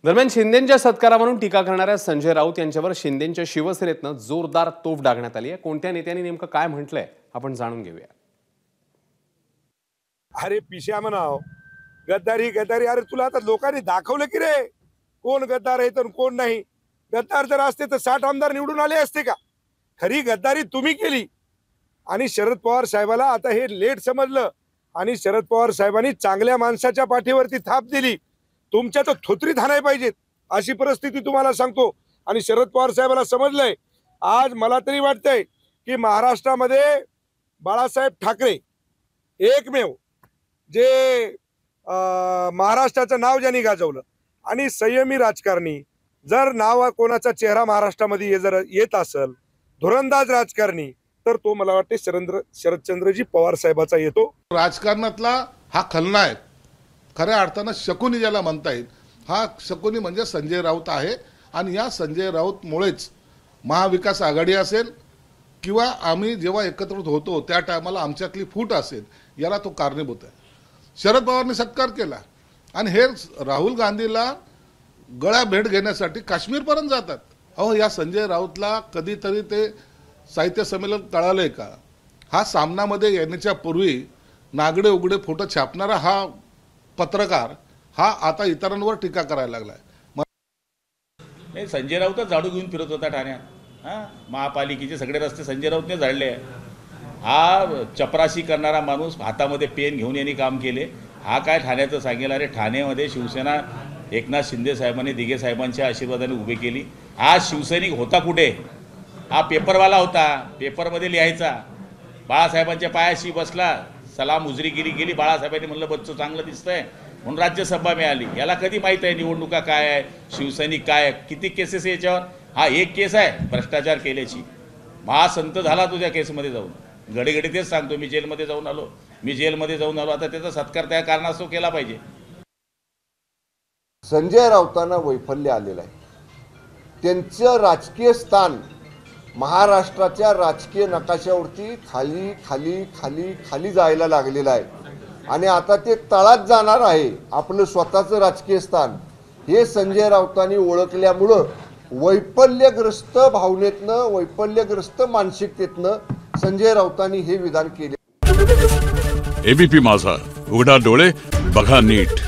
दरम्यान शिंदेंच्या सत्कारावरून टीका करणाऱ्या संजय राऊत यांच्यावर शिंदेंच्या शिवसेनेतनं जोरदार तोफ डागण्यात आली आहे। कोणत्या नेत्यांनी नेमकं काय म्हटलंय आपण जाणून घेऊया। अरे पिशा म्हणाव, गद्दारी गद्दारी। अरे तुला आता लोकांनी दाखवलं की रे कोण गद्दार आहे तर कोण नाही। गद्दार जर असते तर 60 आमदार निवडून आले असते का? खरी गद्दारी तुम्ही केली आणि शरद पवार साहेबाला आता हे लेट समजलं आणि शरद पवार साहेबांनी चांगल्या माणसाच्या पाठीवरती थाप दिली। तुमच्या तर थोतरीत हाणाय पाहिजेत अशी परिस्थिती तुम्हाला सांगतो। आणि शरद पवार साहेबाला समजलंय। आज मला तरी वाटतंय की महाराष्ट्रामध्ये बाळासाहेब ठाकरे एकमेव जे महाराष्ट्राचं नाव ज्यांनी गाजवलं आणि संयमी राजकारणी, जर नाव कोणाचा चेहरा महाराष्ट्रामध्ये जर येत असेल धुरंदाज राजकारणी, तर तो मला वाटते शरदचंद्रजी पवार साहेबाचा येतो। राजकारणातला हा खलनायक, खऱ्या अर्थानं शकुनी ज्याला म्हणता येईल, हा शकुनी म्हणजे संजय राऊत आहे। आणि या संजय राऊतमुळेच महाविकास आघाडी असेल किंवा आम्ही जेव्हा एकत्र होतो त्या टायमाला आमच्यातली फूट असेल, याला तो कारणीभूत आहे। शरद पवारांनी सत्कार केला आणि हे राहुल गांधीला गळा भेट घेण्यासाठी काश्मीरपर्यंत जातात। अहो, या संजय राऊतला कधीतरी ते साहित्य संमेलन कळालंय का? हा सामनामध्ये येण्याच्या पूर्वी नागडे उघडे फोटो छापणारा हा पत्रकार हा आता इतरांवर टीका करायला लागलाय। नाही, संजय राऊतच झाडू घेऊन फिरत होता ठाण्यात। महापालिकेचे सगळे रस्ते संजय राऊतने झाडले। हा चपराशी करणारा माणूस हातामध्ये पेन घेऊन यांनी काम केले। हा काय ठाण्याचं सांगेल? अरे ठाण्यामध्ये शिवसेना एकनाथ शिंदे साहेबांनी दिघे साहेबांच्या आशीर्वादाने उभी केली। हा शिवसैनिक होता कुठे? हा पेपरवाला होता, पेपरमध्ये लिहायचा। बाळासाहेबांच्या पायाशी बसला, सलाम उजरी गेली। बाळासाहेबांनी म्हणलं बच्चू चांगलं दिसतंय म्हणून राज्यसभा मिळाली। याला कधी माहीत आहे निवडणुका काय आहे, शिवसैनिक काय आहे, किती केसेस आहे याच्यावर? हा एक केस आहे भ्रष्टाचार केल्याची। महासंत झाला तुझ्या केसमध्ये जाऊन। घडी घडी तेच सांगतो, मी जेलमध्ये जाऊन आलो। आता त्याचा सत्कार त्या कारणास्तव केला पाहिजे। संजय राऊतांना वैफल्य आलेलं आहे। त्यांचं राजकीय स्थान महाराष्ट्राच्या राजकीय नकाशावरती खाली खाली खाली खाली जायला लागलेलं आहे आणि आता ते तळात जाणार आहे। आपलं स्वतःचं राजकीय स्थान हे संजय राऊतांनी ओळखल्यामुळं वैफल्यग्रस्त भावनेतनं, वैफल्यग्रस्त मानसिकतेतनं संजय राऊतांनी हे विधान केले। एबीपी माझा, उघडा डोळे बघा नीट।